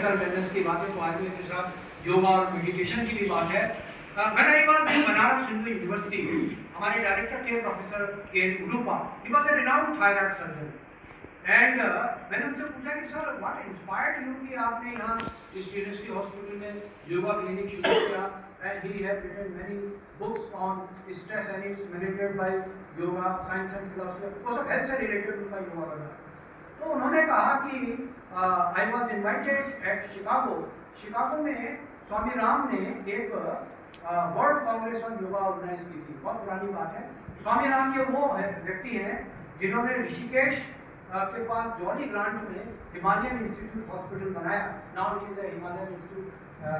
Wellness की बात है तो आदमी के साथ योगा और मेडिटेशन की भी बात है। मैंने एक बार बनारस हिंदू यूनिवर्सिटी हमारे डायरेक्टर थे professor K Udupa, he was a renowned thyroid surgeon and मैंने उनसे पूछा कि सर व्हाट इंस्पायर्ड यू कि आपने यहाँ इस यूनिवर्सिटी हॉस्पिटल में योगा क्लिनिक शुरू किया and he have written many books on stress and its management by yoga science and philosophy because of health से रिलेटेड उनका योगा वगैरह। तो उन्होंने कहा कि I was invited at Chicago में स्वामी राम ने एक world congress on yoga organise की थी, बहुत पुरानी बात है। स्वामी राम ये वो व्यक्ति हैं जिन्होंने ऋषिकेश के पास जॉली ग्रांट में हिमालयन इंस्टीट्यूट हॉस्पिटल बनाया, now it is Himalayan institute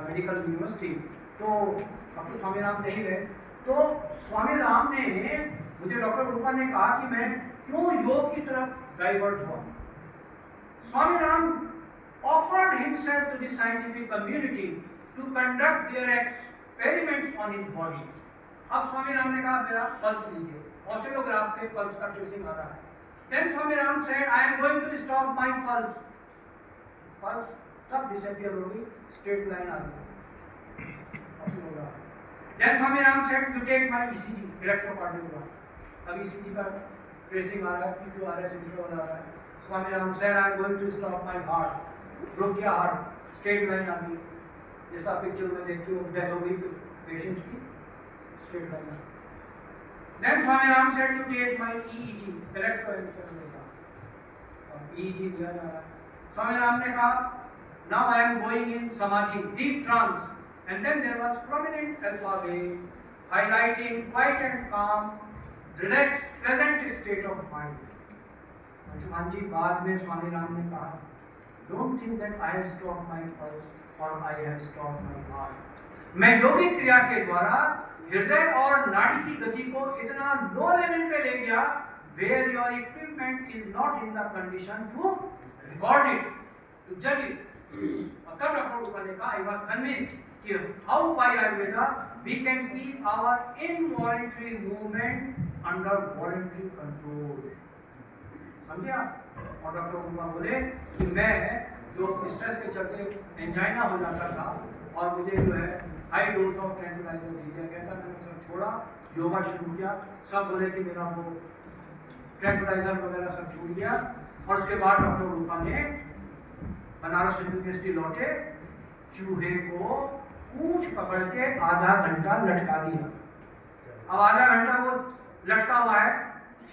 medical university. तो अब तो स्वामी राम नहीं रहे। तो स्वामी राम ने मुझे डॉक्टर रूपा ने कहा कि मैं क्यों योग की तरफ डाइवर्ट हुआ। Swami Ram offered himself to the scientific community to conduct their experiments on his body. अब स्वामी राम ने कहा मेरा पल्स लीजिए, ऑसिलोग्राफ पे पल्स का ट्रेसिंग आ रहा है। Then Swami Ram said, I am going to stop my pulse. Pulse सब डिसअपियर होगी, स्ट्रेट लाइन आ गई oscillograph. Then Swami Ram said to take my ECG, electrocardiograph. अब ECG का ट्रेसिंग आ रहा है, PQRS इंटरवल आ रहा है। स्वामी Ram said, I am going to stop my heart. रुक गया हार्ट, स्ट्रेट लाइन आ गई, जैसा पिक्चर में देखते हो डेथ हो गई पेशेंट की, straight line. Then Swami Ram said to take my EEG, इलेक्ट्रोएन्सेफेलोग्राफ। EEG दिया जा रहा है। स्वामी राम ने कहा, now I am going in samadhi, deep trance, and then there was prominent alpha wave, highlighting quiet and calm, relaxed, pleasant state of mind. Anshuman जी बाद में स्वामी राम ने कहा, don't think that I have stopped my pulse और I have stopped my heart. मैं योगिक क्रिया के द्वारा हृदय और नाड़ी की गति को इतना लो लेवल पे ले गया where your equipment is not in the condition to record it, to जज इट। तब डॉक्टर रूपा ने कहा, आई वाज कन्विंस्ड कि how by Ayurveda we can keep our involuntary movement under voluntary control. समझे आप? और डॉक्टर रूपा बोले कि मैं जो स्ट्रेस के चलते एंजाइना हो जाता था और मुझे जो है हाई डोज ऑफ ट्रैंक्विलाइजर दिया गया था, मैंने सब छोड़ा, योगा शुरू किया। सब बोले कि मेरा वो ट्रैंक्विलाइजर वगैरह सब छूट गया। और उसके बाद डॉक्टर रूपा ने बनारस यूनिवर्सिटी लौटे, चूहे को पूंछ पकड़ के आधा घंटा लटका दिया। अब आधा घंटा वो लटका हुआ है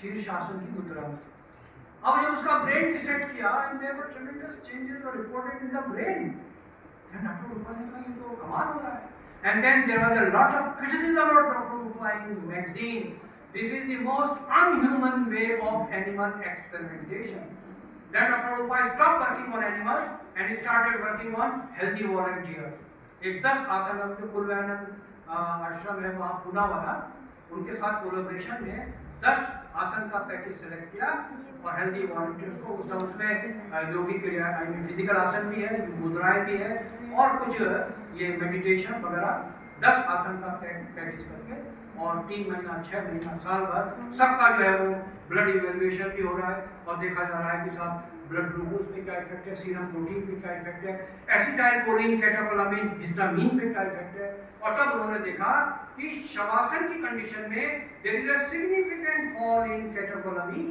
शीर्षासन की मुद्रा में। अब जब उसका ब्रेन डिसेक्ट किया and there were tremendous changes were reported in the brain, doctor Rupa ने कहा ये तो कमाल हो रहा है। And then there was a lot of criticism about doctor Rupa in magazine, this is the most unhuman way of animal experimentation. Then Dr. Rupa stopped working on animals and started working on healthy volunteers। एक 10 आसन के कुलवैनंद आश्रम है वहाँ पुणे वाला, उनके साथ collaboration में 10 आसन का पैकेज सेलेक्ट किया और हेल्दी वॉलंटियर्स को उसमें योगिक क्रिया फिजिकल आसन भी है, मुद्राएं भी है और कुछ ये मेडिटेशन वगैरह 10 आसन का पैकेज करके और 3 महीना 6 महीना साल भर सबका जो है वो ब्लड इवेल्युएशन भी हो रहा है और देखा जा रहा है कि साहब ब्लड ग्लूकोज पे क्या इफेक्ट है, सीरम प्रोटीन पे क्या इफेक्ट है, एसिटाइलकोलिन, कैटेकोलामिन, हिस्टामिन पे क्या इफेक्ट है। और तब उन्होंने देखा कि शवासन की कंडीशन में there is a significant fall in catecholamine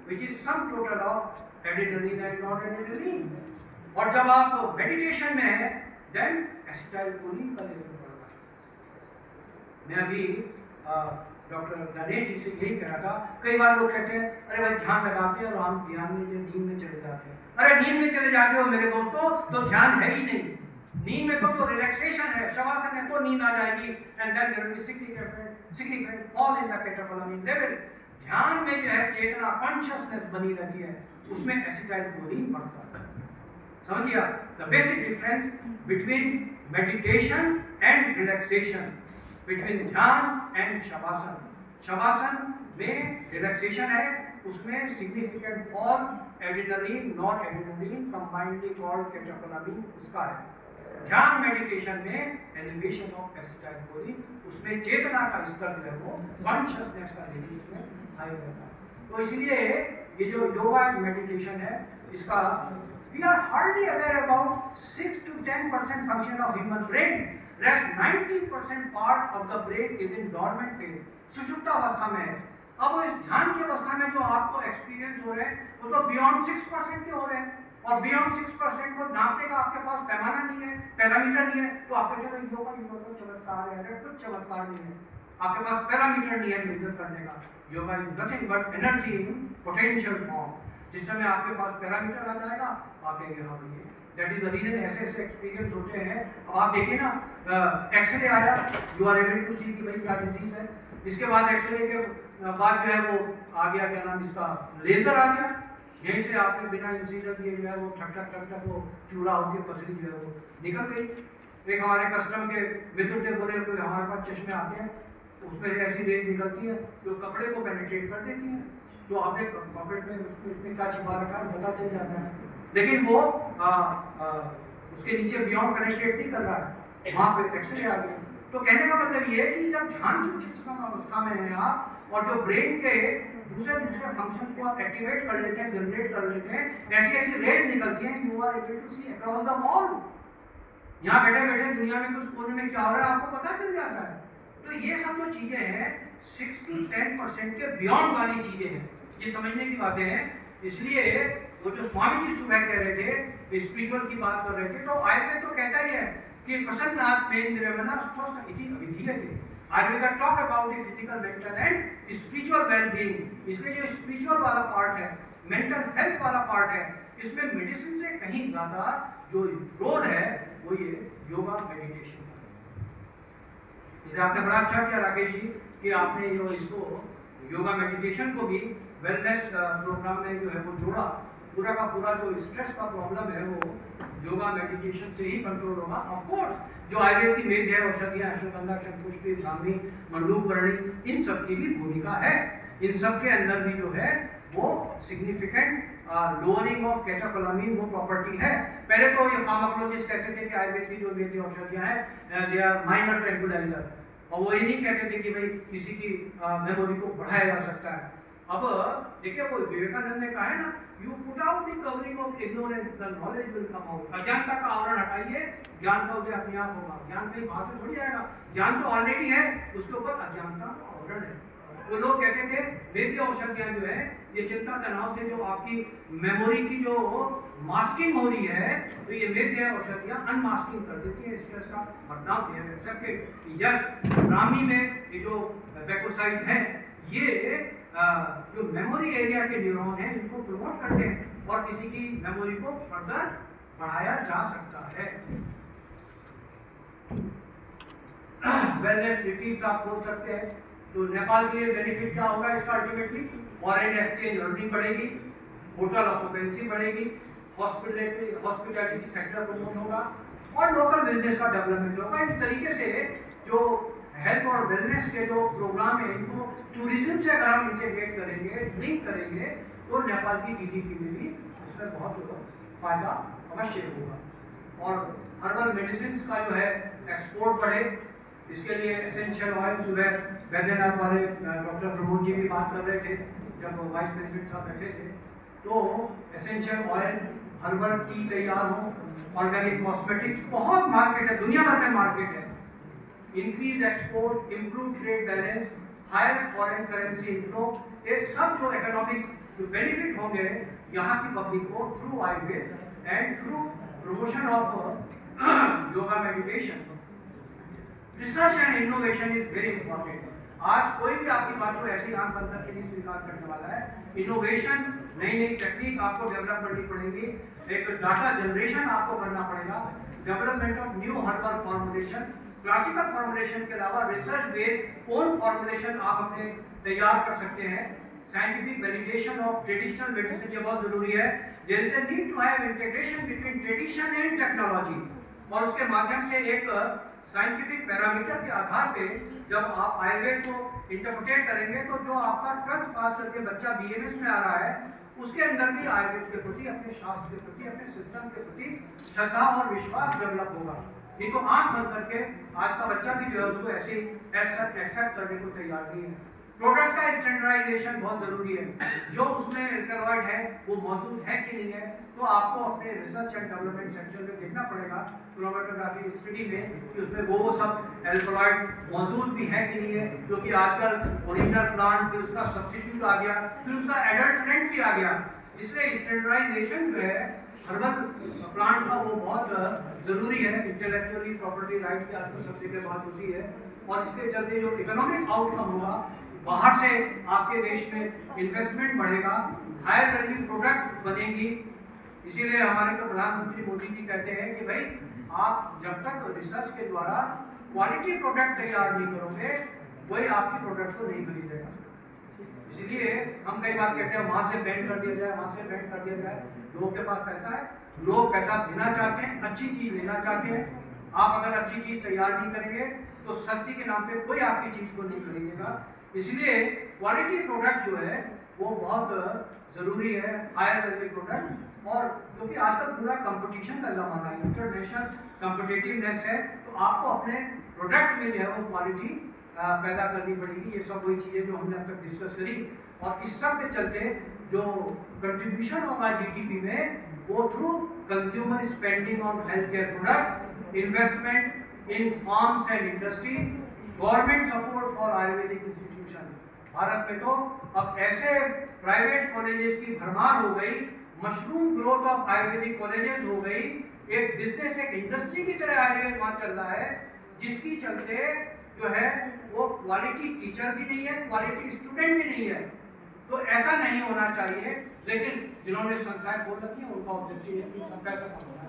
which is sum total of adrenaline and noradrenaline. और जब आप मेडिटेशन में है देन एसिटाइलकोलिन का लेवल बढ़ रहा है। मैं अभी डॉक्टर गणेश जी से यही कह रहा था, कई बार लोग कहते हैं अरे भाई ध्यान लगाते हैं और हम ध्यान में नींद में चले जाते हैं। अरे नींद में चले जाते हो मेरे दोस्तों तो ध्यान है ही नहीं। नींद में तो जो रिलैक्सेशन है, शवासन है, तो नींद आ जाएगी and then there will be significant fall in the catecholamine level. ध्यान में जो है चेतना कॉन्शियसनेस बनी रहती है, उसमें एसिटाइलकोलिन बढ़ता है। समझिए the basic difference between meditation and relaxation, between dhyan and shavasana. Shavasana में रिलैक्सेशन है, उसमें significant fall adrenaline not adrenaline combinedly called catecholamine उसका है। ध्यान मेडिटेशन में एलिवेशन ऑफ एसिटाइलकोलिन, उसमें चेतना का स्तर जो है वो कॉन्शियसनेस का लेवल इसमें हाई रहता है। तो इसलिए ये जो योगा एंड मेडिटेशन है इसका We are hardly aware about 6 to 10% function of human brain. Rest 90% part of the brain is in dormant phase. सुषुप्त अवस्था में है। अब इस ध्यान की अवस्था में जो आपको एक्सपीरियंस हो रहे हैं वो तो बियॉन्ड 6% के हो रहे हैं, और बियॉन्ड 6% को नापने का आपके पास पैमाना नहीं है, पैरामीटर नहीं है, तो आपको चलो योगा तो चमत्कार है। अरे कुछ चमत्कार नहीं है, आपके पास पैरामीटर नहीं है मेजर करने का। Yoga is nothing but energy in potential form. जिस समय आपके पास पैरामीटर आ जाएगा आप कहेंगे हाँ भैया, दैट इज द रीजन ऐसे ऐसे एक्सपीरियंस होते हैं। अब आप देखिए ना, एक्सरे आया, यू आर एबल टू सी कि भाई क्या डिजीज है। इसके बाद एक्सरे के बाद जो है वो आ गया, क्या नाम इसका, लेजर आ गया। यहीं से आपने बिना इंसीजर किए जो है वो ठक ठक ठक ठक वो चूड़ा होकर पसली जो है वो निकल गई। एक हमारे कस्टम के मित्र थे, बोले कोई हमारे पास चश्मे आते हैं, उसमें से ऐसी रेंज निकलती है जो कपड़े को पेनिट्रेट कर देती है, तो आपने पॉकेट में उसमें क्या छिपा रखा है पता चल जाता है, लेकिन वो उसके नीचे बियॉन्ड कनेक्टेड नहीं कर रहा है, वहाँ पे एक्सरे आ गया। तो कहने का मतलब ये है कि जब ध्यान की उचित अवस्था में है आप, और जो ब्रेन के दूसरे फंक्शन को आप एक्टिवेट कर लेते हैं, जनरेट कर लेते हैं, ऐसी ऐसी रेज निकलती हैं, you are able to see across the wall. यहाँ बैठे बैठे दुनिया में कुछ कोने में क्या हो रहा है आपको पता चल जाता है। तो ये सब जो चीजें हैं 6 to 10% के बियॉन्ड वाली चीजें हैं, ये समझने की बातें हैं। इसलिए वो जो स्वामी जी सुबह कह रहे थे, स्पिरिचुअल की बात कर रहे थे, तो आयुर्वेद तो कहता ही है कि प्रसन्नात् मेन्द्रियमना स्वस्थ इति अभिधीयते। Ayurveda talk about the physical, mental and spiritual wellbeing. इसलिए जो स्पिरिचुअल वाला पार्ट है, मेंटल हेल्थ वाला पार्ट है, इसमें मेडिसिन से कहीं ज्यादा जो रोल है वो ये योगा मेडिटेशन का। इसलिए आपने बड़ा अच्छा किया राकेश जी कि आपने जो इसको योगा मेडिटेशन को भी वेलनेस प्रोग्राम में जो है वो जोड़ा। पूरा का पूरा जो स्ट्रेस का प्रॉब्लम है वो योगा मेडिटेशन से ही कंट्रोल होगा। ऑफ कोर्स जो आयुर्वेद की मेज है, औषधियां, अश्वगंधा, शतपुष्पी, ब्राह्मी, मंडूकवर्णी, इन सब की भी भूमिका है। इन सब के अंदर भी जो है वो सिग्निफिकेंट लोअरिंग ऑफ कैटेकोलामीन वो प्रॉपर्टी है। पहले तो ये फार्माकोलॉजिस्ट कहते थे कि आयुर्वेद की जो वेदी औषधियां हैं दे आर माइनर ट्रैंकुलाइजर, और वो ये नहीं कहते थे कि भाई किसी की मेमोरी को बढ़ाया जा सकता है। अब देखिए वो विवेकानंद ने कहा है ना, you put out the covering of ignorance, the knowledge will come out. अज्ञानता का आवरण हटाइए, ज्ञान का उदय अपने आप होगा। ज्ञान कहीं बाहर से थोड़ी आएगा, ज्ञान तो ऑलरेडी है, उसके ऊपर अज्ञानता का आवरण है। वो लोग कहते थे वेद औषधियां जो है ये चिंता तनाव से जो आपकी मेमोरी की जो मास्किंग हो रही है, तो ये वेद औषधियां अनमास्किंग कर देती है स्ट्रेस का बदनाम है। एक्सेप्टेड यस, ब्राह्मी में ये जो बैकोसाइड है ये जो मेमोरी एरिया के न्यूरॉन है इनको प्रमोट करते हैं और किसी की मेमोरी को फर्दर बढ़ाया जा सकता है। वेलनेस रिट्रीट आप खोल सकते हैं। तो नेपाल के लिए बेनिफिट क्या होगा इसका? अल्टीमेटली फॉरेन एक्सचेंज अर्निंग बढ़ेगी, होटल ऑक्यूपेंसी बढ़ेगी, हॉस्पिटैलिटी सेक्टर प्रमोट होगा और लोकल बिजनेस का डेवलपमेंट होगा। इस तरीके से जो हेल्थ और वेलनेस के जो प्रोग्राम है इनको टूरिज्म से अगर हम इंटीग्रेट करेंगे, लिंक करेंगे, तो नेपाल की जीडीपी में भी इसमें बहुत फायदा अवश्य होगा। और हर्बल मेडिसिन का जो है एक्सपोर्ट बढ़े, इसके लिए एसेंशियल ऑयल, सुबह वैद्यनाथ वाले डॉक्टर प्रमोद जी भी बात कर रहे थे जब वाइस प्रेसिडेंट साहब बैठे थे, तो एसेंशियल ऑयल, हर्बल टी तैयार हो, ऑर्गेनिक कॉस्मेटिक्स, बहुत मार्केट है, दुनिया भर में मार्केट है। Increase export, improve trade balance, higher foreign currency inflow, ये सब जो इकोनॉमिक जो बेनिफिट होंगे यहाँ की पब्लिक को through Ayurveda and through promotion of yoga meditation. Research and innovation is very important. आज कोई भी आपकी बात को ऐसी आंख बंद करके नहीं स्वीकार करने वाला है। इनोवेशन, नई नई टेक्निक आपको डेवलप करनी पड़ेगी, एक डाटा जनरेशन आपको करना पड़ेगा, development of new herbal formulation, classical formulation के अलावा रिसर्च बेस्ड ओन फॉर्मुलेशन आप अपने तैयार कर सकते हैं। Scientific validation of traditional medicine ये बहुत जरूरी है। There is a need to have integration between tradition and technology, और उसके माध्यम से एक साइंटिफिक पैरामीटर के आधार पे जब आप आयुर्वेद को इंटरप्रेट करेंगे तो जो आपका 12th पास करके बच्चा बीएमएस में आ रहा है उसके अंदर भी आयुर्वेद के प्रति, अपने शास्त्र के प्रति, अपने सिस्टम के प्रति श्रद्धा और विश्वास डेवलप होगा। नहीं तो आंख बंद करके आज का बच्चा भी जो है उसको ऐसे एक्सेप्ट करने को तैयार नहीं है। प्रोडक्ट का स्टैंडर्डाइजेशन बहुत जरूरी है, जो उसमें एल्कलॉइड है वो मौजूद है कि नहीं है, तो आपको अपने रिसर्च एंड डेवलपमेंट सेक्शन में देखना पड़ेगा क्रोमेटोग्राफी स्टडी में कि उसमें वो सब एल्कलॉइड मौजूद भी है कि नहीं है, क्योंकि आजकल ओरिजिनल प्लांट फिर उसका सब्स्टिट्यूट आ गया, फिर उसका एडल्टरेंट भी आ गया, इसलिए स्टैंडर्डाइजेशन जो है हर्बल प्लांट का वो बहुत जरूरी है। इंटेलेक्चुअली प्रॉपर्टी राइट की आजकल सबसे बड़ी बात होती है, और इसके चलते जो इकोनॉमिक आउटकम होगा, बाहर से आपके देश में इन्वेस्टमेंट बढ़ेगा, हायर वैल्यू प्रोडक्ट बनेगी। इसीलिए हमारे तो प्रधानमंत्री मोदी जी कहते हैं कि भाई आप जब तक रिसर्च के द्वारा क्वालिटी प्रोडक्ट तैयार नहीं करोगे, वही आपकी प्रोडक्ट को नहीं खरीदेगा। इसलिए हम कई बार कहते हैं वहां से बैन कर दिया जाए, वहां से बैन कर दिया जाए। लोगों के पास पैसा है, लोग पैसा देना चाहते हैं, अच्छी चीज लेना चाहते हैं। आप अगर अच्छी चीज तैयार नहीं करेंगे तो सस्ती के नाम पे कोई आपकी चीज को नहीं खरीदेगा। इसलिए क्वालिटी प्रोडक्ट जो है वो बहुत जरूरी है, हायर वैल्यू प्रोडक्ट। और क्योंकि आजकल पूरा कंपटीशन का जमाना है, इंटरनेशनल कॉम्पिटिटिवनेस है, तो आपको अपने प्रोडक्ट में जो है वो क्वालिटी पैदा करनी पड़ेगी। ये सब वही चीजें जो हमने अब तक डिस्कस करी, और इस सब के चलते जो कंट्रीब्यूशन होगा जीडीपी में वो through consumer spending on health care product, investment in farms and industry, government support for Ayurvedic institution. Bharat में तो अब ऐसे प्राइवेट कॉलेजेस की भरमार हो गई, mushroom growth of Ayurvedic colleges हो गई, एक बिजनेस एक इंडस्ट्री की तरह आयुर्वेद वहां चल रहा है, जिसकी चलते जो है वो क्वालिटी टीचर भी नहीं है, क्वालिटी स्टूडेंट भी नहीं है। तो ऐसा नहीं होना चाहिए, लेकिन जिन्होंने संस्थाएं खोल रखी है उनका ऑब्जेक्टिव है कि सब पैसा कमाना है,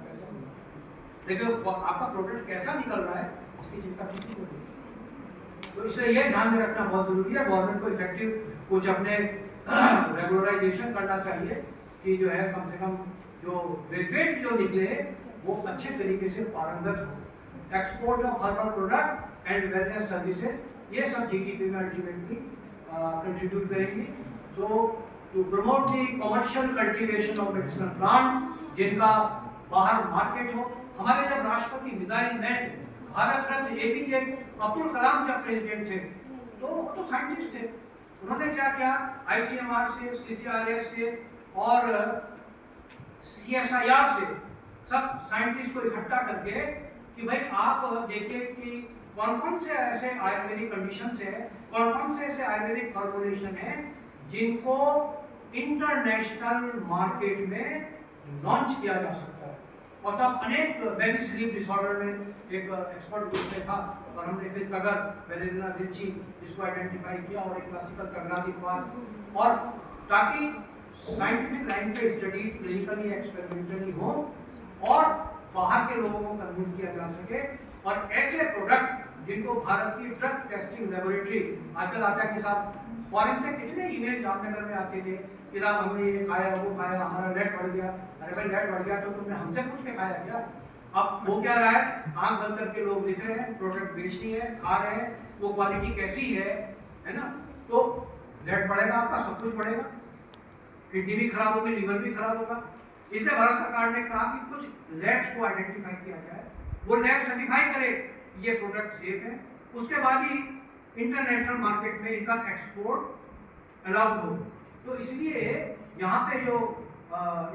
लेकिन आपका प्रोडक्ट कैसा निकल रहा है इसकी चिंता किसी को नहीं। तो इसलिए यह ध्यान में रखना बहुत जरूरी है। गवर्नमेंट को इफेक्टिव कुछ अपने रेगुलराइजेशन करना चाहिए कि जो है कम से कम जो ग्रेजुएट जो निकले वो अच्छे तरीके से पारंगत हो। Export of herbal product and wellness services, ये सब जीडीपी में अल्टीमेटली कंट्रीब्यूट करेंगी। So to promote the commercial cultivation of medicinal plant, जिनका बाहर मार्केट हो। हमारे जब राष्ट्रपति missile man Bharat Ratna APJ Abdul Kalam जब प्रेसिडेंट थे तो वो तो साइंटिस्ट थे, उन्होंने क्या किया, आईसीएमआर से, सीसीआरएस से और सीएसआईआर से सब साइंटिस्ट को इकट्ठा करके कि भाई आप देखिए कि कौन कौन से ऐसे आयुर्वेदिक कंडीशन है, कौन कौन से ऐसे आयुर्वेदिक फॉर्मुलेशन है जिनको इंटरनेशनल मार्केट में लॉन्च किया जा सकता है। और तब अनेक बेबी स्लीप डिसऑर्डर में एक एक्सपर्ट ग्रुप में था, और हमने फिर कगर वेलेरिना रिची इसको आइडेंटिफाई किया और एक क्लासिकल तगरादी बाद, और ताकि साइंटिफिक लाइन पे स्टडीज क्लिनिकली एक्सपेरिमेंटली हो और बाहर के लोगों को कन्विंस किया जा सके। और ऐसे प्रोडक्ट जिनको भारत की ड्रग टेस्टिंग लेबोरेटरी, आजकल आता है कि साहब फॉरेन से कितने ईमेल जामनगर में आते थे कि साहब हमने ये खाया वो खाया, हमारा लेट बढ़ गया। अरे भाई लेट बढ़ गया तो तुमने हमसे पूछ के खाया क्या? अब वो क्या रहा है, आंख बंद करके लोग लिख रहे हैं, प्रोडक्ट बेचनी है, खा रहे हैं, वो क्वालिटी कैसी है ना? तो लेट बढ़ेगा, आपका सब कुछ बढ़ेगा, किडनी भी खराब होगी, लीवर भी खराब होगा। इसलिए भारत सरकार ने कहा कि कुछ लैब्स को आइडेंटिफाई किया जाए, वो लैब सर्टिफाई करे ये प्रोडक्ट सेफ है, उसके बाद ही इंटरनेशनल मार्केट में इनका एक्सपोर्ट अलाउड हो। तो इसलिए यहाँ पे जो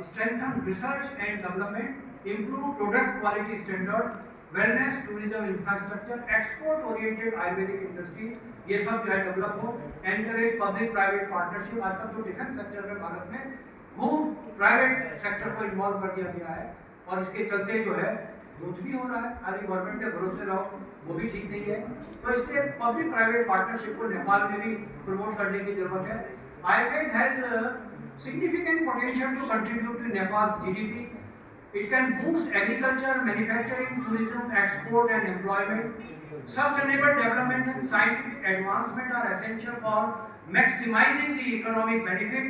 strengthen research and development, improve product quality standard, wellness tourism infrastructure, export oriented Ayurvedic industry, ये सब जो है डेवलप हो। एनकरेज पब्लिक प्राइवेट पार्टनरशिप, आजकल तो डिफेंस सेक्टर में भारत में खूब प्राइवेट सेक्टर को इन्वॉल्व कर दिया गया है, और इसके चलते जो है ग्रोथ भी हो रहा है। खाली गवर्नमेंट के भरोसे रहो वो भी ठीक नहीं है। तो इसलिए पब्लिक प्राइवेट पार्टनरशिप को नेपाल में भी प्रमोट करने की जरूरत है। Ayurveda has significant potential to contribute to Nepal GDP. It can boost agriculture, manufacturing, tourism, export and employment. Sustainable development and scientific advancement are essential for maximizing the economic benefit,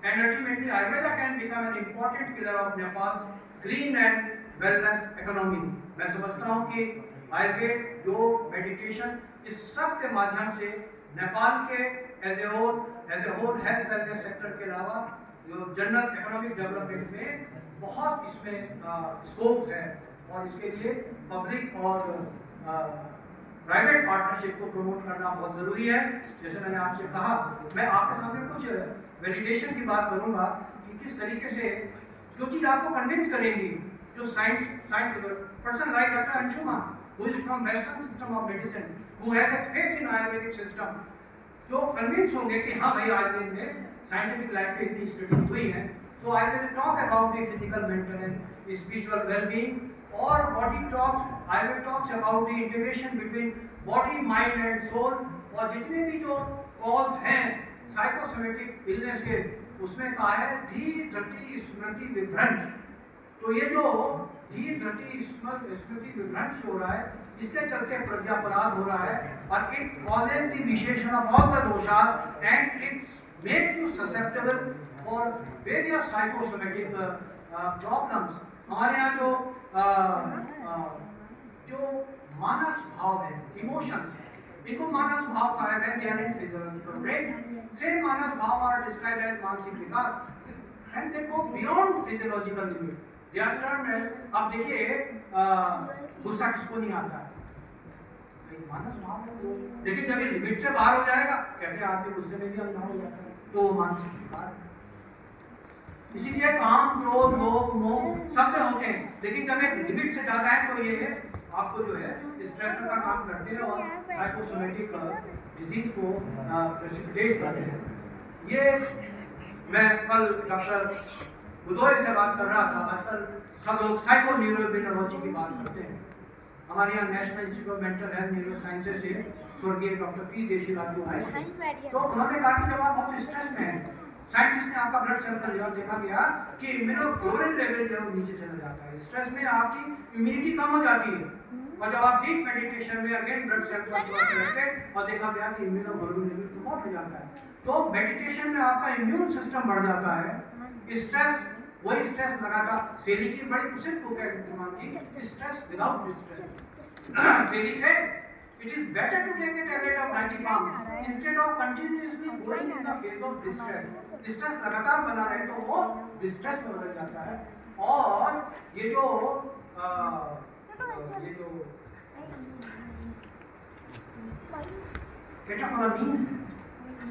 and ultimately Ayurveda can become an important pillar of Nepal's green and wellness economy. मैं समझता हूँ कि आयुर्वेद, योग, meditation, इस सब के माध्यम से नेपाल के as a whole health wellness sector के अलावा जो जनरल इकोनॉमिक डेवलपमेंट में बहुत इसमें स्कोप है, और इसके लिए पब्लिक और प्राइवेट पार्टनरशिप को प्रमोट करना बहुत जरूरी है। जैसे मैंने आपसे कहा, मैं आपके सामने कुछ वैलिडेशन की बात करूंगा कि किस तरीके से जो चीज आपको कन्विंस करेगी, जो science person like doctor Anshuman who is from western system of medicine, who has a faith in ayurvedic system, जो कन्विंस होंगे कि हाँ भाई आयुर्वेद में साइंटिफिक लाइफ पे इतनी स्टडी हुई है, तो Ayurveda talk about the physical maintenance, spiritual wellbeing, और body talks, Ayurveda talks about the integration between body, mind and soul, और जितने भी जो कॉज हैं साइकोसोमेटिक इलनेस के, उसमें कहा है धीर धृति स्मृति विभ्रंश। तो ये जो धीर धृति स्मृति विभ्रंश हो रहा है, जिसके चलते प्रज्ञापराध हो रहा है, और it causes the vitiation of all the dosha and it's make you susceptible for various psychosomatic problems. हमारे यहाँ जो मानस भाव है, इमोशंस, इनको मानस भाव कहा है, they are in physiological brain. Same मानस भाव are described as मानसिक विकार, and they go beyond physiological limit. They are termed as, अब देखिए गुस्सा किसको नहीं आता है, मानस भाव है वो, लेकिन जब ये लिमिट से बाहर हो जाएगा, कहते हैं आदमी गुस्से में भी अंधा हो जाता है, तो वो मानसिक विकार है। इसीलिए काम, क्रोध, लोभ, मोह सब में होते हैं, लेकिन जब एक लिमिट से ज्यादा है तो ये आपको जो है स्ट्रेसर का काम करते हैं और साइकोसोमेटिक डिजीज को प्रेसिपिटेट करते हैं। ये मैं कल डॉक्टर बुदोय से बात कर रहा था, आजकल सब लोग साइको न्यूरोइम्यूनोलॉजी की बात करते हैं। हमारे यहाँ national institute of mental health neuro sciences से स्वर्गीय डॉक्टर पी देशी राजू आए, तो उन्होंने कहा कि जब आप बहुत स्ट्रेस में हैं, साइंटिस्ट ने आपका ब्लड सैंपल लिया, देखा गया कि इम्यूनोग्लोबुलिन लेवल जो है वो नीचे चला जाता है। स्ट्रेस में आपकी इम्यूनिटी कम हो जाती है, और जब आप डीप मेडिटेशन में अगेन ब्लड सैंपल करते हैं और देखा गया कि इम्यूनोग्लोबुलिन लेवल प्रमोट हो जाता है। तो मेडिटेशन में आपका इम्यून सिस्टम बढ़ जाता है। स्ट्रेस, वही स्ट्रेस लगाता, सेली की बड़ी प्रसिद्ध बुक है स्ट्रेस विदाउट डिस्ट्रेस। सेली से it is better to take a tablet of Diazepam instead of continuously going in the phase of distress. Distress लगातार बना रहे तो वो डिस्ट्रेस में बदल जाता है। और ये जो केटाकोलामीन,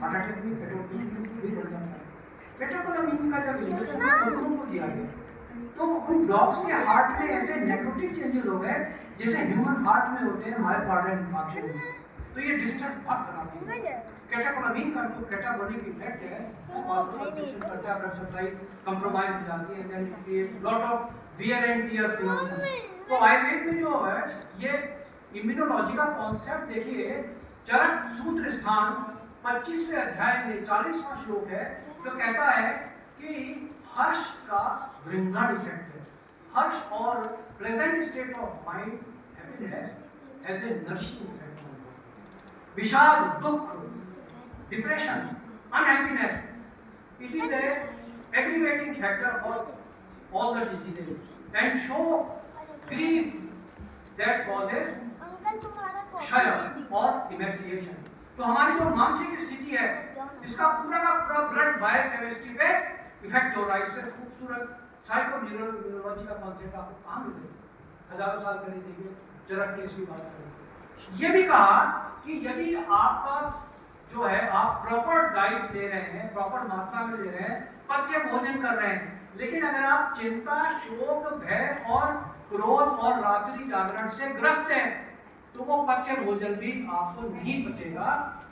हार्ट अटैक में केटाकोलामीन भी बढ़ जाता है। केटाकोलामीन का जब इंजेक्शन को दिया गया तो उन डॉग्स के हार्ट में ऐसे नेक्रोटिक चेंजेस हो गए जैसे ह्यूमन हार्ट में होते हैं मायोकार्डियल इंफार्क्शन में। तो ये डिस्ट्रेस बहुत कराती है। केटाकोलामीन का जो कैटाबॉलिक इफेक्ट है वो ऑर्गेनाइजेशन करता है, ब्लड सप्लाई कंप्रोमाइज हो जाती है, then create lot of wear and tear phenomena. तो आयुर्वेद में जो है ये इम्यूनोलॉजी का कॉन्सेप्ट देखिए, चरक सूत्र स्थान 25वें अध्याय में 40वां श्लोक है, जो कहता है कि हर्ष का वृंदावन इफेक्ट है। हर्ष और pleasant state of mind, happiness as a nourishing effect. विषाद, दुख, depression, unhappiness, it is a aggravating factor for all the diseases and show grief that causes क्षय और emaciation। तो हमारी जो मानसिक स्थिति है इसका पूरा का पूरा ब्लड बायोकेमिस्ट्री पे इफेक्ट हो रहा है। इससे खूबसूरत साइको न्यूरोलॉजी का कॉन्सेप्ट आपको कहाँ मिलेगा? हजारों साल पहले देखिए चरक ने इसकी बात करी। ये भी कहा कि यदि आपका जो है आप प्रॉपर डाइट ले रहे हैं, प्रॉपर मात्रा में ले रहे हैं, पथ्य भोजन कर रहे हैं, लेकिन अगर आप चिंता, शोक, भय और क्रोध और रात्रि जागरण से ग्रस्त हैं तो वो पथ्य भोजन भी आपको नहीं बचेगा,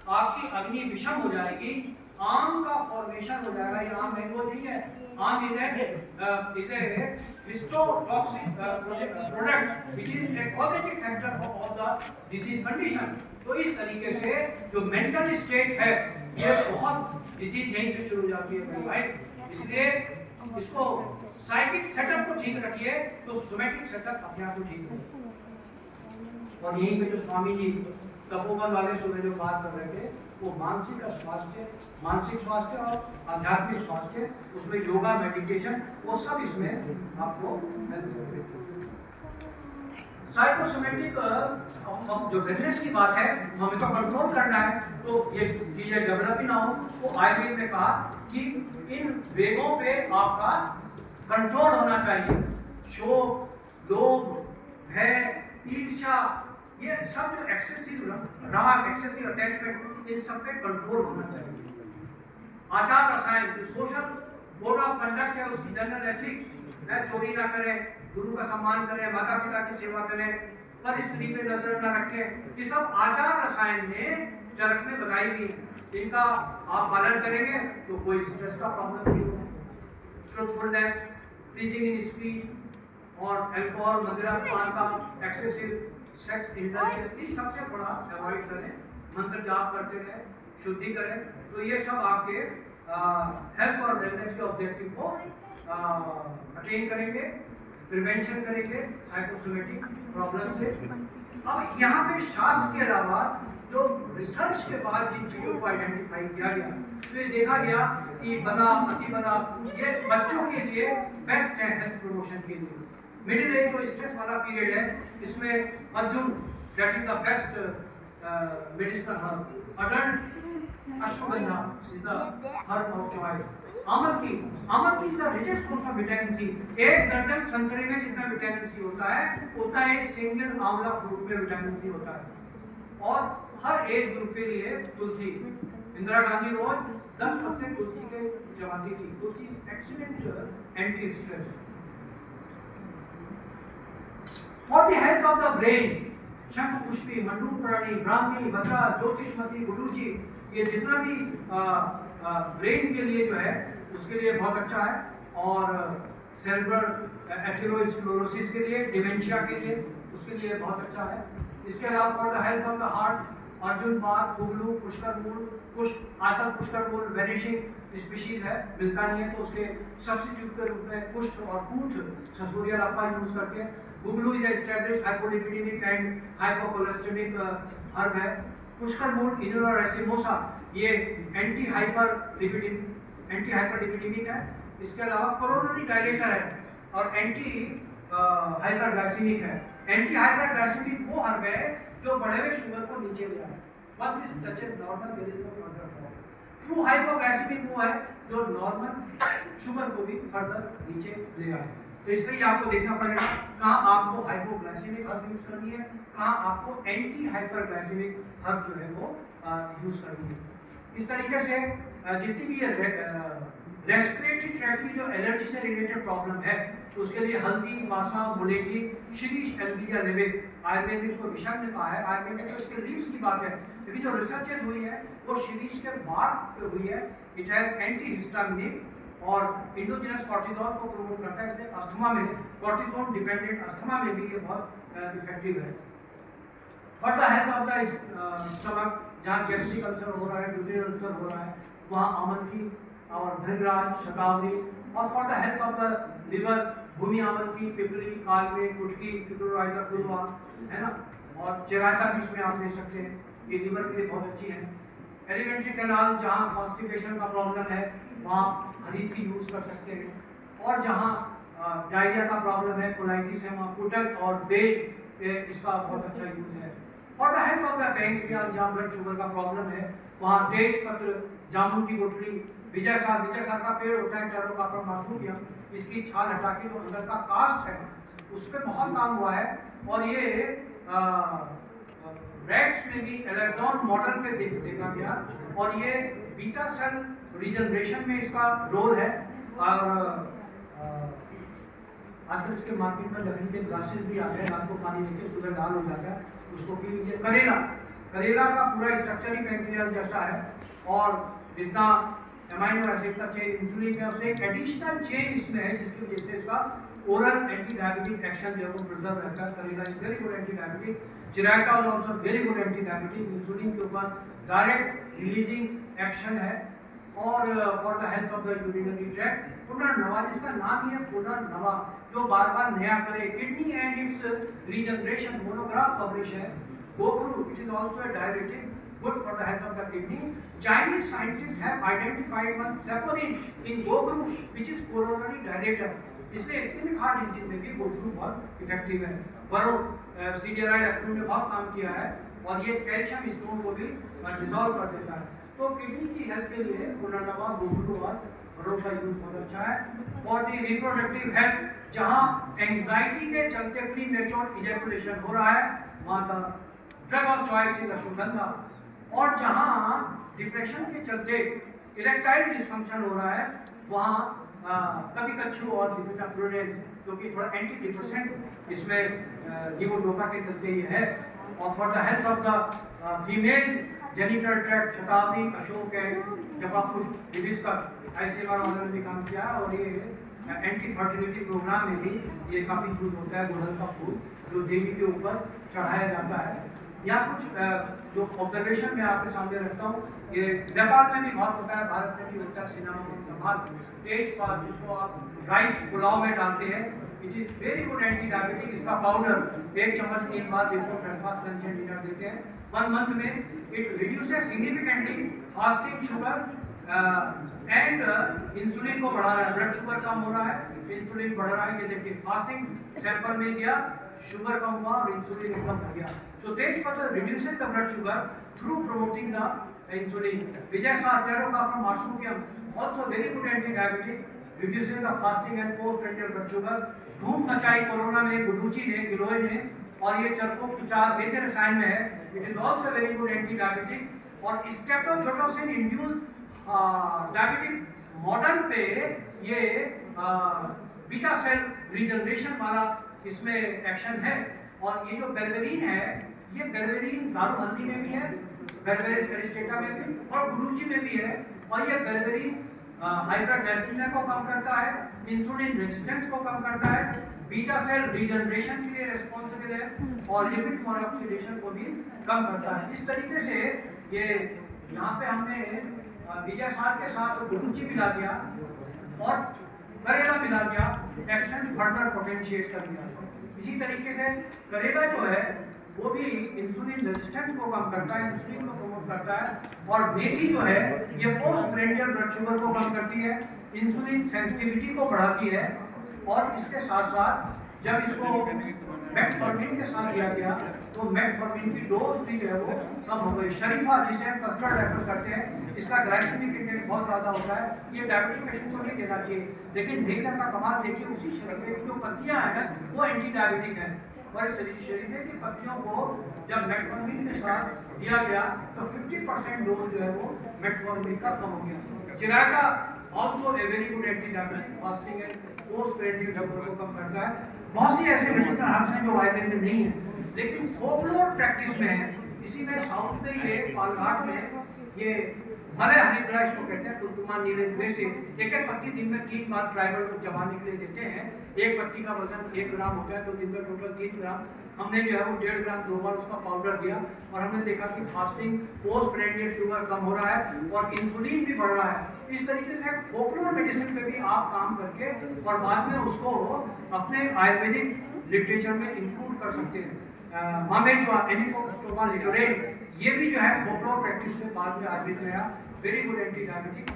आपकी अग्नि विषम हो जाएगी, आम का फॉर्मेशन हो जाएगा। ये आम मैंगो नहीं है, आम इसे histotoxic product which is a positive factor for all the disease condition. तो इस तरीके से जो मेंटल स्टेट है ये बहुत डिजीज यहीं से शुरू हो जाती है भाई। इसलिए इसको साइकिक सेटअप को ठीक रखिए तो सोमैटिक सेटअप अपने आप को ठीक रखिए। और यहीं पे जो स्वामी जी तपोवन वाले सुबह जो बात कर रहे थे वो मानसिक स्वास्थ्य और आध्यात्मिक स्वास्थ्य, उसमें योगा, मेडिटेशन, वो सब इसमें आपको साइकोसोमेटिक जो वेलनेस की बात है हमें तो कंट्रोल करना है, तो ये चीजें डेवलप ही ना हो। तो आयुर्वेद में कहा कि इन वेगों पे आपका कंट्रोल होना चाहिए। शोक, लोभ, भय, ईर्ष्या, ये सब जो एक्सेसिव राग, एक्सेसिव अटैचमेंट, इन सब पे कंट्रोल होना चाहिए। आचार रसायन, सोशल कोड ऑफ कंडक्ट है, उसकी जनरल एथिक्स है, चोरी ना करें, गुरु का सम्मान करें, माता पिता की सेवा करें, पर स्त्री पे नजर न रखें, ये सब आचार रसायन में चरक में बताई गई। इनका आप पालन करेंगे तो कोई स्ट्रेस का प्रॉब्लम नहीं होगा। ट्रूथफुलनेस, प्लीजिंग इन स्पीच और अल्कोहल, मदिरा पान का, एक्सेसिव सेक्स इंटरकोर्स, इन सबसे थोड़ा अवॉइड करें। मंत्र जाप करते रहें, शुद्धि करें, तो ये सब आपके हेल्थ और वेलनेस के ऑब्जेक्टिव को अटेन करेंगे, प्रिवेंशन करेंगे साइकोसोमेटिक प्रॉब्लम से। अब यहाँ पे शास्त्र के अलावा जो रिसर्च के बाद जिन चीजों को आइडेंटिफाई किया गया, तो ये देखा गया कि बना अति बना ये बच्चों के लिए बेस्ट है हेल्थ प्रमोशन के लिए। मिडिल एज जो स्ट्रेस वाला पीरियड है, इसमें arjun that is the best medicinal herb. Adult ashwagandha is the herb of choice. Amalaki is the richest source of vitamin C. एक दर्जन संतरे में जितना विटामिन सी होता है, उतना एक सिंगल आंवला फ्रूट में विटामिन सी होता है। और हर एज ग्रुप के लिए तुलसी, इंदिरा गांधी रोज 10 पत्ते तुलसी के चबाती थी। Tulsi excellent anti stress. For the health of the brain, shankhpushpi, मंडूकराणी, Brahmi, भद्रा, ज्योतिषमती, गुडूची, ये जितना भी ब्रेन के लिए जो है उसके लिए बहुत अच्छा है। और सेरेब्रल एथेरोस्क्लेरोसिस के लिए, डिमेंशिया के लिए, उसके लिए बहुत अच्छा है। इसके अलावा for the health of the heart, arjuna bark, guggulu, pushkarmool, पुष्प आजकल पुष्कर मूल वेनिशिंग स्पीशीज है, मिलता नहीं है, तो उसके सब्स्टिट्यूट के रूप में पुष्ट और कूट ससुरिया लापा यूज करके। Guggulu is established hypolipidemic and hypocholesterolemic herb है। पुष्कर मूल, इनुला रेसिमोसा, ये एंटी हाइपरलिपिडेमिक है। इसके अलावा कोरोनरी डायलेटर है और एंटी हाइपरग्लाइसेमिक है। एंटी हाइपरग्लाइसेमिक वो हर्ब है जो बढ़े हुए शुगर को नीचे ले आए। बस इस touches normal there is no further fall. True hypoglycaemic वो है जो नॉर्मल शुगर को भी फर्दर नीचे ले आए। तो इसलिए आपको देखना पड़ेगा कहाँ आपको हाइपोग्लाइसेमिक हर्ब यूज करनी है, कहाँ आपको एंटी हाइपरग्लाइसेमिक हर्ब जो है वो यूज करनी है। इस तरीके से जितनी भी रेस्पिरेटरी ट्रैक की जो एलर्जी से रिलेटेड प्रॉब्लम है, तो उसके लिए हल्दी, मासा, मुलेठी, शिरीष, एल्बिया, लेविक, आयुर्वेद में इसको विषम ने कहा है। आयुर्वेद में तो इसके लीव्स की बात है, लेकिन जो रिसर्चेज हुई है वो शिरीष के बार्क पे हुई है। इट हैज एंटी हिस्टामिनिक और इंडोजिनस कॉर्टिसोल को प्रमोट करता है, इसलिए अस्थमा में, कॉर्टिसोल डिपेंडेंट अस्थमा में भी ये बहुत इफेक्टिव है। For the health of the stomach, जहाँ गैस्ट्रिक अल्सर हो रहा है, ड्यूरिनल अल्सर हो रहा है, वहाँ आमलकी और भृंगराज, शतावरी। और for the health of the liver, bhumi amalaki, pippali, कालवे, कुटकी, पिपलोराइजा पूर्वा, है ना, और चिरायता भी इसमें आप ले सकते हैं, ये लिवर के लिए बहुत अच्छी है। एलिमेंट्री कैनाल, जहाँ कॉन्स्टिपेशन का प्रॉब्लम है, वहाँ हरीद की यूज कर सकते हैं। और जहाँ डायरिया का प्रॉब्लम है, कोलाइटिस है, वहाँ कुटक और बेल इसका बहुत अच्छा यूज है। For the health of the pancreas, जहाँ ब्लड शुगर का प्रॉब्लम है, वहाँ तेज पत्र, जामुन की गुठली, विजय सार का पेड़ होता है, टेरोकार्पा मार्सुलियम, इसकी छाल हटा के जो अंदर का कास्ट है उस पर बहुत काम हुआ है। और ये रैट्स में भी एलेक्सॉन मॉडल पे देखा गया, और ये बीटा सेल रीजनरेशन में इसका रोल है। और आजकल इसके मार्केट में लकड़ी के ग्लासेस भी आ गए, रात को पानी लेके सुबह लाल हो जाता है, उसको पी लीजिए। करेला का पूरा स्ट्रक्चर ही पैंक्रियास जैसा है, और जितना अमाइनो एसिड का चेन इंसुलिन में, उससे एक एडिशनल चेन इसमें है जिसकी वजह से इसका ओरल एंटी डायबिटिक एक्शन जो है वो प्रिजर्व रहता है। Karela is very good anti diabetic. Chirayata is also very good anti diabetic, insulin के ऊपर डायरेक्ट रिलीजिंग एक्शन है। और for the health of the urinary tract, punarnava, जिसका नाम ही है पुनर्नवा, जो बार बार नया करे। Kidney and it's regeneration monograph publish है। गोखरू, it is also a diabetic, good for the health of the kidney. Chinese scientists have identified one saponin in gokru which is coronary dilator. इसलिए ischaemic heart disease में भी गोखरू बहुत effective है। Varun सीडियराइड active में बहुत काम किया है, और ये कैल्शियम स्टोन को भी डिसॉल्व कर देता है। तो किडनी की हेल्थ के लिए पुनर्नवा, गोखरू और वरुण का यूज बहुत अच्छा है। फॉर द रिप्रोडक्टिव हेल्थ, जहाँ एंजाइटी के चलते प्री मैच्योर इजैकुलेशन हो रहा है, वहाँ का drug of choice is ashwagandha. और जहाँ डिप्रेशन के चलते इरेक्टाइल डिसफंक्शन हो रहा है वहाँ कभी कच्छू और डिफिनाप्रोडेंस जो कि थोड़ा एंटी डिप्रेसेंट इसमें लीवोडोपा के चलते ये है। और for the health of the female genital tract शताब्दी अशोक है जवापुष्प हिबिस्कस आईसीएमआर ऑनर में काम किया और ये एंटी फर्टिलिटी प्रोग्राम में भी ये काफ़ी यूज होता है। गुड़हल का फूल जो देवी के ऊपर चढ़ाया जाता है। या कुछ जो ऑब्जर्वेशन मैं आपके सामने रखता हूँ, ये नेपाल में भी बहुत होता है, भारत में भी होता है। सिनामोन संभाल तेजपात जिसको आप राइस पुलाव में डालते हैं, it is very good anti diabetic. इसका पाउडर 1 चम्मच 3 बार before breakfast lunch and dinner देते हैं। 1 मंथ में it reduces significantly fasting sugar and insulin को बढ़ा रहा है। ब्लड शुगर कम हो रहा है, इंसुलिन बढ़ रहा है। ये देखिए फास्टिंग सैंपल में दिया, शुगर कम हुआ और इंसुलिन एकदम बढ़ गया। So तेजपत्ता reduces the blood sugar through promoting the insulin. Vijay Sarkarokapam Marsmukiam also very good anti-diabetic, reduces the fasting and post-prandial blood sugar. धूम मचाई कोरोना में गुडूची ने, गिलोय ने, और ये चरकोपचार वेद रसायन में है। It is also very good anti-diabetic. और स्टेटोजोटोसिन इंड्यूस्ड डायबिटिक मॉडल पे ये बीटा सेल रीजनरेशन वाला इसमें एक्शन है। और ये जो बेरबेरिन है, ये बेरबेरिन दारू हल्दी में भी है, बेरबेरिन एरिस्टेटा में भी और गुडूची में भी है। और ये बेरबेरिन हाइपरग्लाइसीमिया को कम करता है, इंसुलिन रेजिस्टेंस को कम करता है, बीटा सेल रीजनरेशन के लिए रिस्पॉन्सिबल है और लिपिड मोनोऑक्सीडेशन को भी कम करता है। इस तरीके से ये यहाँ पे हमने विजय सार के साथ गुडूची मिला दिया और करेला मिला दिया, एक्शन फर्दर पोटेंशिएट कर दिया। इसी तरीके से करेला जो है वो भी इंसुलिन रेजिस्टेंस को कम करता है, इंसुलिन को प्रमोट करता है। और मेथी जो है ये पोस्ट प्रेंडियल ब्लड शुगर को कम करती है, इंसुलिन सेंसिटिविटी को बढ़ाती है। और इसके साथ साथ जब इसको मेटफॉर्मिन के साथ दिया गया तो मेटफॉर्मिन की डोज भी जो है वो कम हो गई। शरीफा जिसे हम कस्टर्ड एप्पल करते हैं, इसका ग्लाइसेमिक इंडेक्स बहुत ज़्यादा होता है, ये डायबिटिक पेशेंट को नहीं देना चाहिए। लेकिन नेचर का कमाल देखिए, उसी शरीफे की जो पत्तियाँ हैं वो एंटी डायबिटिक हैं। और शरीफे की पत्तियों को जब मेटफॉर्मिन के साथ दिया गया तो 50% डोज जो है वो मेटफॉर्मिन का कम हो गया। Chirayata also a very good anti diabetic, fasting and post prandial sugar को कम करता है। बहुत सी ऐसे मेडिसिनल हर्ब्स हैं जो आयुर्वेद में नहीं है लेकिन फोकलोर प्रैक्टिस में है। इसी में साउथ में ये पालघाट में ये मलय हरिद्रा इसको कहते हैं, कुलकुमा नीले से एक पत्ती दिन में 3 बार ट्राइबल को चबाने के लिए देते हैं। एक पत्ती का वजन 1 ग्राम होता है तो दिन में टोटल 3 ग्राम। हमने जो है वो 1.5 ग्राम 2 बार उसका पाउडर दिया और हमने देखा कि फास्टिंग पोस्ट प्रेंडियल शुगर कम हो रहा है और इंसुलिन भी बढ़ रहा है। इस तरीके से फोकलोर मेडिसिन पे भी आप काम करके और बाद में उसको अपने आयुर्वेदिक लिटरेचर में इंक्लूड कर सकते हैं। मामेट जो एनिकोस्टोमा लिटोरेट ये भी जो है फोकलोर प्रैक्टिस से बाद में आयुर्वेद में आया, वेरी गुड एंटी डायबिटिक।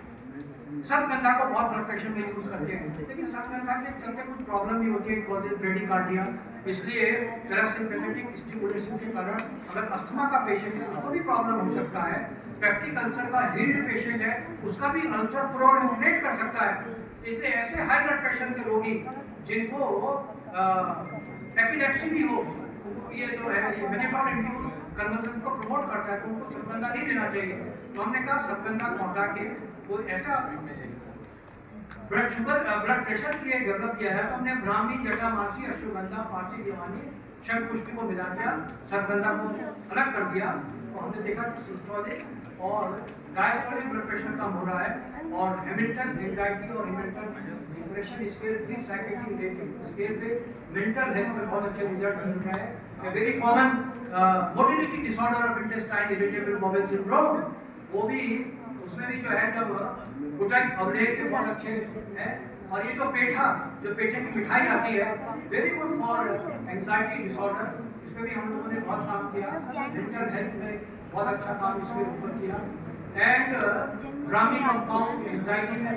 सर्पगंधा को बहुत ब्लड प्रेशर में यूज करते हैं लेकिन सर्पगंधा के चलते कुछ प्रॉब्लम भी होती है, कॉजेज ब्रेडिकार्डिया। इसलिए पैरासिम्पैथेटिक स्टिमुलेशन के कारण अगर अस्थमा का पेशेंट है उसको भी प्रॉब्लम हो सकता है। पेप्टिक अल्सर का हील्ड पेशेंट है उसका भी अल्सर प्रोलिफरेट कर सकता है। इसलिए ऐसे हाई ब्लड प्रेशर के रोगी जिनको एपिलेप्सी भी हो, ये जो है ये वेजिटल इंड्यूस कन्वर्जन को प्रमोट करता है तो उनको सर्पगंधा नहीं देना चाहिए। तो हमने कहा सर्पगंधा को हटा के कोई ऐसा ब्लड प्रेशर के लिए डेवलप किया है तो हमने ब्राह्मी, जटामासी, अश्वगंधा, पार्सी, दीवानी, शंखपुष्पी को मिला दिया, सर्पगंधा को अलग कर दिया। तो हमने देखा कि सिस्टोलिक और डायस्टोलिक ब्लड प्रेशर कम हो रहा है और हैमिल्टन एंजाइटी और Hamilton depression scale 3 psychiatric rating scale पे मेंटल हेल्थ में बहुत अच्छे रिजल्ट मिल रहा है। Very common motility disorder of intestine irritable bowel syndrome वो भी उसमें भी जो है जब गुटक अवलेख के बहुत अच्छे हैं। और ये जो पेठे की मिठाई आती है very good for anxiety disorder, इसमें भी हम लोगों ने बहुत काम किया। मेंटल हेल्थ में बहुत अच्छा काम इसके ऊपर किया। एंड ब्राह्मी कंपाउंड एंजाइटी में,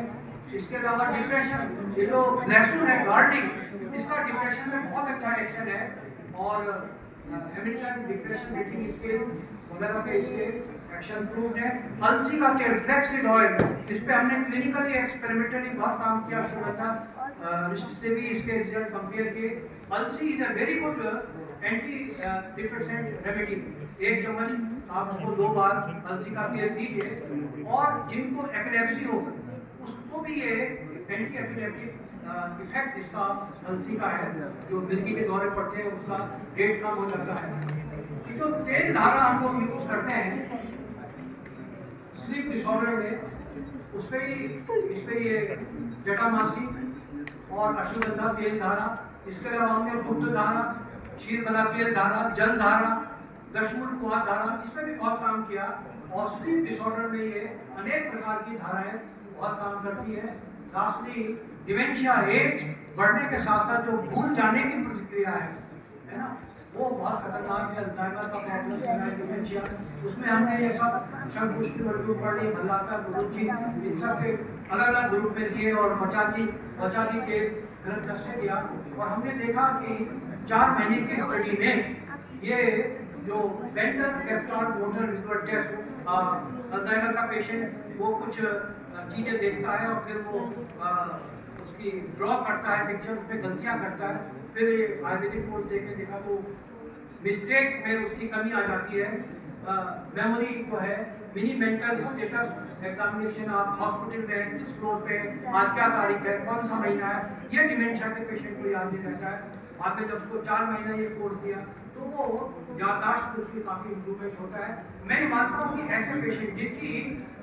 इसके अलावा डिप्रेशन, ये जो लहसुन है गार्लिक, इसका डिप्रेशन में बहुत अच्छा एक्शन है। और हैमिल्टन डिप्रेशन रेटिंग स्केल वगैरह पे इसके एक्शन प्रूव्ड है। अलसी का तेल फ्लैक्सीड ऑयल, इस पे हमने क्लिनिकली एक्सपेरिमेंटली बहुत काम किया। शुभता से भी इसके रिजल्ट कंपेयर किए। अलसी is a very good anti depressant remedy, 1 चम्मच आप उसको 2 बार अलसी का तेल दीजिए। और जिनको एपिलेप्सी हो उसको भी ये एंटी एपिलेप्टिक इफेक्ट इसका अलसी का है, जो मिर्गी के दौरे पड़ते हैं उसका रेट कम हो जाता है। जो तेल धारा हम लोग यूज करते हैं स्लीप डिसऑर्डर में, उस पर इस पे ये जटामासी और अश्वगंधा तेल धारा, इसके अलावा हमने गुप्त धारा, क्षीरबला तेल धारा, जल धारा, दशमूल कुआं धारा, इसमें भी बहुत काम किया। और स्लीप डिसऑर्डर में ये अनेक प्रकार की धाराएं बहुत काम करती है। लास्टली डिमेंशिया, एज बढ़ने के साथ साथ जो भूल जाने की प्रतिक्रिया है ना, वो बहुत खतरनाक है। अल्जाइमर का प्रॉब्लम है, डिमेंशिया, उसमें हमने ये सब शंकुश की वर्तुल पढ़ी, भल्लाकर, गुरुजी, इन सब के अलग अलग ग्रुप में दिए और बचाती के ग्रंथ से दिया। और हमने देखा कि 4 महीने की स्टडी में ये जो बेंटन गैस्ट्रॉन मोटर विजुअल टेस्ट, अल्जाइमर का पेशेंट वो कुछ चीजें देखता है और फिर वो उसकी ड्रॉ करता है पिक्चर, उसमें गलतियां करता है, फिर आयुर्वेदिक कोर्स देख के देखा तो मिस्टेक में उसकी कमी आ जाती है। मेमोरी जो है, मिनी मेंटल स्टेटस एग्जामिनेशन, आप हॉस्पिटल में किस फ्लोर पे, आज क्या तारीख है, कौन सा महीना है, ये डिमेंशिया के पेशेंट को याद नहीं रहता है। आपने जब उसको 4 महीना ये कोर्स दिया तो वो याददाश्त उसकी काफी इंप्रूवमेंट होता है। मैं मानता हूँ कि ऐसे पेशेंट जिनकी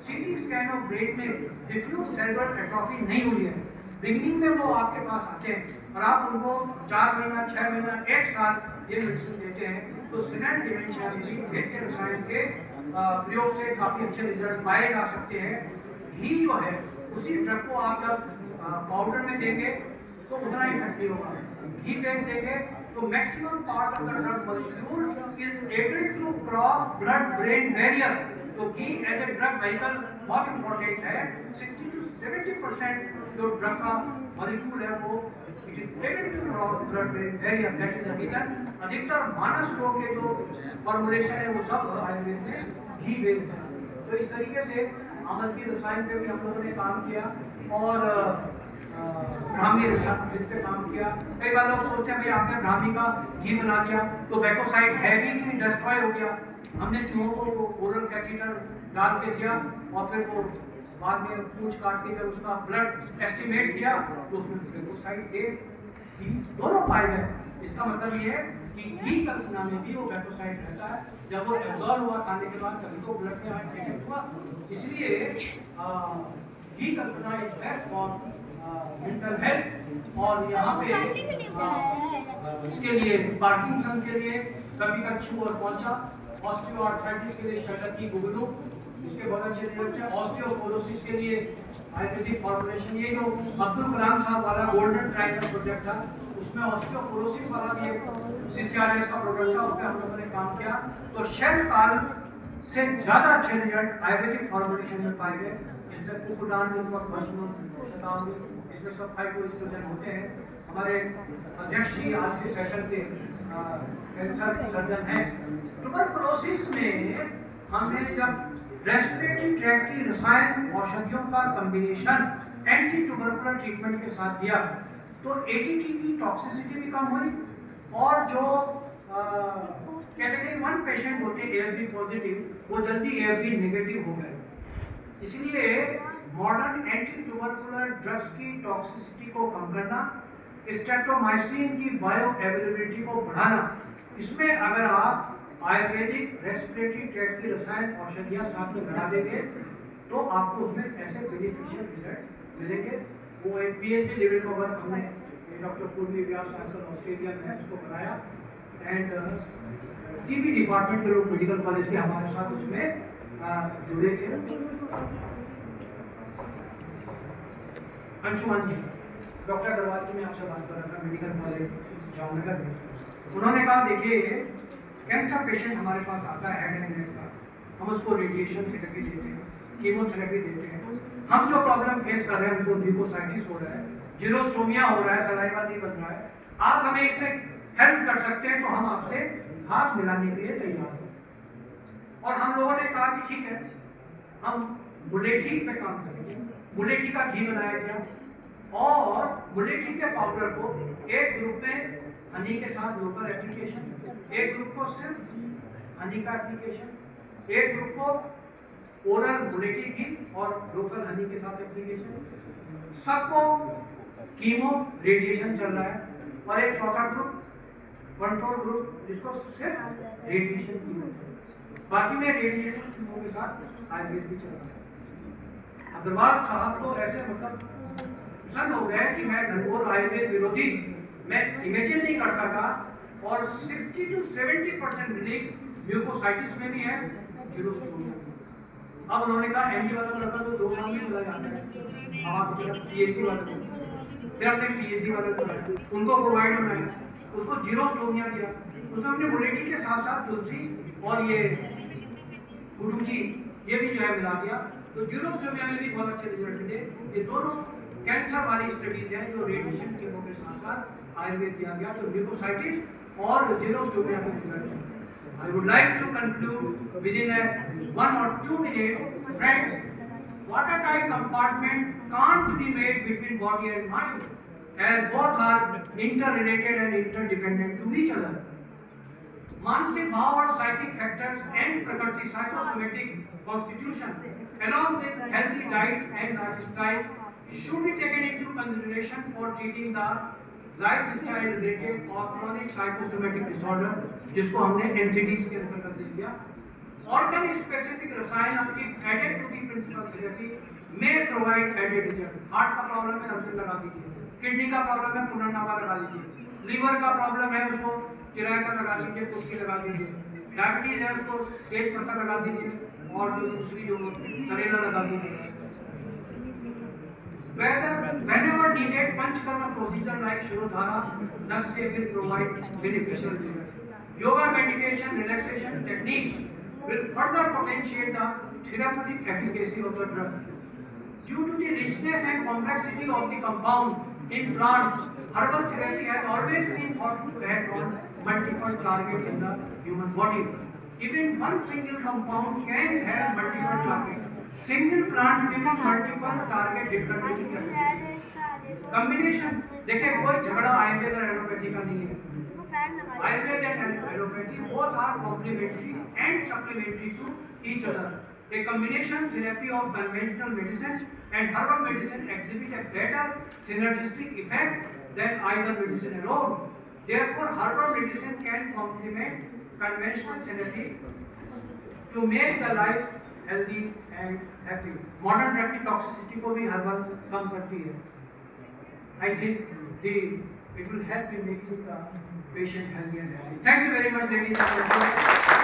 सीटी स्कैन ऑफ ब्रेन में डिफ्यूज सेरेब्रल एट्रोफी नहीं हुई है, बिगिनिंग में वो आपके पास आते हैं और आप उनको 4 महीना, 6 महीना, 1 साल ये मेडिसिन देते हैं, तो सिनेंट डिमेंशिया के रसायन के प्रयोग से काफी अच्छे रिजल्ट पाए जा सकते हैं। घी जो है उसी ड्रग को आप जब पाउडर में देंगे तो उतना इफेक्टिव होगा। घी बेच देंगे तो maximum part of the drug molecule is able to cross blood brain barrier. तो घी एज ए ड्रग व्हीकल बहुत इंपॉर्टेंट है। 60 to 70% जो ड्रग का मॉलिक्यूल है वो it is able to cross blood brain barrier, that is the reason अधिकतर मानस रोग के जो फॉर्मुलेशन है वो सब आयुर्वेद में घी बेस्ड है। तो इस तरीके से अमल की रसायन पे भी हम लोगों ने काम किया और ब्राह्मी रसायन पे काम किया। कई बार लोग सोचते हैं भाई आपने ब्राह्मी का घी बना दिया तो बैकोसाइड है भी डिस्ट्रॉय हो गया। हमने चूहों को ओरल कैथेटर डाल के दिया और फिर वो बाद में पूंछ काट के जब उसका ब्लड एस्टिमेट किया तो उसमें बैकोसाइड ए दोनों पाए गए। इसका मतलब ये है कि घी कल्पना में भी वो बैकोसाइड रहता है। जब वो एब्जॉर्ब हुआ खाने के बाद तभी तो ब्लड में आया हुआ। इसलिए ghee kalpana is best for mental health. और यहाँ पे इसके लिए पार्किंसन के लिए कभी कच्छु और कौनसा, ऑस्टियोआर्थराइटिस के लिए शतकी गुगलू, इसके बहुत अच्छे रिजल्ट है। ऑस्टियोपोरोसिस के लिए आयुर्वेदिक फॉर्मुलेशन, ये जो अब्दुल कलाम साहब वाला गोल्डन ट्रायंगल प्रोजेक्ट था उसमें ऑस्टियोपोरोसिस वाला भी एक CCRS का प्रोजेक्ट था, उस पर हम लोगों ने काम किया। तो शेल काल से ज्यादा अच्छे रिजल्ट आयुर्वेदिक फॉर्मुलेशन में पाए गए। इसमें कुकुडान इसमें सब फाइटोएस्ट्रोजन होते हैं। हमारे अध्यक्ष जी आज के सेशन के कैंसर सर्जन हैं। ट्यूबरकुलोसिस में हमने जब रेस्पिरेटरी ट्रैक्ट की रसायन औषधियों का कॉम्बिनेशन एंटी ट्यूबरकुलर ट्रीटमेंट के साथ दिया तो ATT की टॉक्सिसिटी भी कम हुई और जो कैटेगरी 1 पेशेंट होते हैं ALV पॉजिटिव वो जल्दी ALV नेगेटिव हो गए। इसलिए मॉडर्न एंटी ट्यूबरकुलर ड्रग्स की टॉक्सिसिटी को कम करना, स्ट्रेप्टोमाइसिन की बायो अवेलेबिलिटी को बढ़ाना, इसमें अगर आप आयुर्वेदिक रेस्पिरेटरी ट्रैक्ट की रसायन औषधियां साथ में बढ़ा देंगे तो आपको उसमें ऐसे बेनिफिशियल रिजल्ट मिलेंगे। वो एक PhD लेवल का वर्क हमने डॉक्टर पूर्वी व्यास ऑस्ट्रेलिया में उसको बनाया एंड TB डिपार्टमेंट के लोग मेडिकल कॉलेज के हमारे साथ उसमें जुड़े थे। अंशुमान जी, डॉक्टर अग्रवाल जी, मैं आपसे बात कर रहा था मेडिकल कॉलेज जामनगर में। उन्होंने कहा देखिए कैंसर पेशेंट हमारे पास आता है हेड एंड नेक का, हम उसको रेडिएशन थेरेपी देते हैं, कीमोथेरेपी देते हैं। हम जो प्रॉब्लम फेस कर रहे हैं उनको ल्यूकोसाइटिस हो रहा है, जीरोस्टोमिया हो रहा है, सलाइवा नहीं बन रहा है, आप हमें इसमें हेल्प कर सकते हैं तो हम आपसे हाथ मिलाने के लिए तैयार हैं। और हम लोगों ने कहा कि ठीक है हम मुलेठी पे काम करेंगे। मुलेठी का घी बनाया गया और मुलेठी के पाउडर को एक ग्रुप में हनी के साथ लोकल एप्लीकेशन, एक ग्रुप को सिर्फ हनी का एप्लीकेशन, एक ग्रुप को ओरल बुलेटी की और लोकल हनी के साथ एप्लीकेशन, सबको कीमो रेडिएशन चल रहा है, और एक चौथा ग्रुप कंट्रोल ग्रुप जिसको सिर्फ रेडिएशन कीमो, बाकी में रेडिएशन कीमो के साथ आयुर्वेद भी चल रहा है। अग्रवाल साहब तो ऐसे मतलब सन हो गए कि मैं घनघोर आयुर्वेद विरोधी मैं इमेजिन नहीं करता था, और 60 to 70% रिलीज म्यूकोसाइटिस में भी है, जीरोस्टोमिया। अब उन्होंने कहा एमडी वाला लड़का तो 2 साल में चला जाता है, अब आप पीएचडी वाला फिर हमने पीएचडी वाला को उनको प्रोवाइड बनाया, उसको जीरोस्टोमिया दिया, उसमें हमने बुलेटी के साथ साथ तुलसी और ये गुडूची ये भी जो है मिला दिया, तो जीरोस्टोमिया में भी बहुत अच्छे रिजल्ट मिले। ये दोनों कैंसर वाली स्टडीज हैं जो रेडिएशन कीमो के साथ साथ आयुर्वेद दिया गया, तो म्यूकोसाइटिस और जीरोस्टोमिया के result. I would like to conclude within a 1 or 2 minutes, friends. Watertight compartment can't be made between body and mind, as both are interrelated and interdependent to each other. मानसिक भाव और psychic factors and प्रकृति psychosomatic constitution, along with healthy diet and lifestyle, should be taken into consideration for treating the lifestyle related or chronic psychosomatic disorder, जिसको हमने NCDs के अंतर्गत दे दिया। Organ specific रसायन आपकी added to the principal therapy may provide added result। Heart का problem है नर्सिन लगा दीजिए, किडनी का प्रॉब्लम है पुनर्नवा लगा दीजिए, लीवर का प्रॉब्लम है उसको चिरायता लगा दीजिए, कुछ लगा दीजिए, डायबिटीज है उसको तेज पत्ता लगा दीजिए, और जो दूसरी जो करेला लगा दीजिए। Whenever needed, Panchkarma procedure like Shirodhara, Nasya will provide beneficial results. Yoga, meditation, relaxation technique will further potentiate the therapeutic efficacy of the drug. Due to the richness and complexity of the compound in plants, herbal therapy has always been thought to have on multiple targets in the human body. Even one single compound can have multiple targets. Single plant में भी multiple target hit करने की capacity. Combination देखिए, कोई झगड़ा आयुर्वेद और allopathy का नहीं है। Ayurveda and allopathy both are complementary and supplementary to each other. A combination therapy of conventional medicines and herbal medicine exhibit a better synergistic effect than either medicine alone. Therefore, herbal medicine can complement conventional therapy to make the life healthy and happy. Modern drug की toxicity को भी herbal कम करती है। I think it will help in making the patient healthy and happy. Thank you very much, ladies and gentlemen.